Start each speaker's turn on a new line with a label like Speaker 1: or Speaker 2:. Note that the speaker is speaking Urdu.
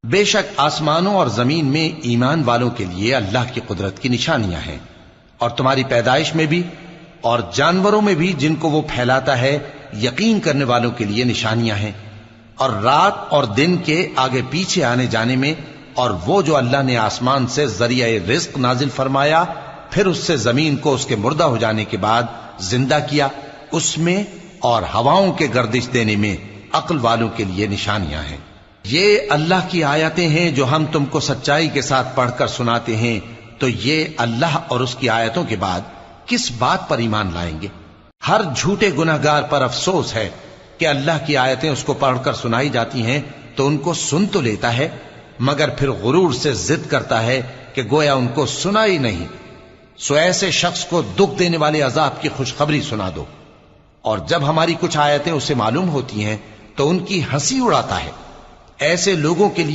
Speaker 1: بے شک آسمانوں اور زمین میں ایمان والوں کے لیے اللہ کی قدرت کی نشانیاں ہیں، اور تمہاری پیدائش میں بھی اور جانوروں میں بھی جن کو وہ پھیلاتا ہے یقین کرنے والوں کے لیے نشانیاں ہیں، اور رات اور دن کے آگے پیچھے آنے جانے میں، اور وہ جو اللہ نے آسمان سے ذریعہ رزق نازل فرمایا پھر اس سے زمین کو اس کے مردہ ہو جانے کے بعد زندہ کیا، اس میں اور ہواؤں کے گردش دینے میں عقل والوں کے لیے نشانیاں ہیں۔ یہ اللہ کی آیتیں ہیں جو ہم تم کو سچائی کے ساتھ پڑھ کر سناتے ہیں، تو یہ اللہ اور اس کی آیتوں کے بعد کس بات پر ایمان لائیں گے؟ ہر جھوٹے گناہگار پر افسوس ہے کہ اللہ کی آیتیں اس کو پڑھ کر سنائی جاتی ہیں تو ان کو سن تو لیتا ہے مگر پھر غرور سے ضد کرتا ہے کہ گویا ان کو سنا ہی نہیں۔ سو ایسے شخص کو دکھ دینے والے عذاب کی خوشخبری سنا دو، اور جب ہماری کچھ آیتیں اسے معلوم ہوتی ہیں تو ان کی ہنسی اڑاتا ہے۔ ایسے لوگوں کے لیے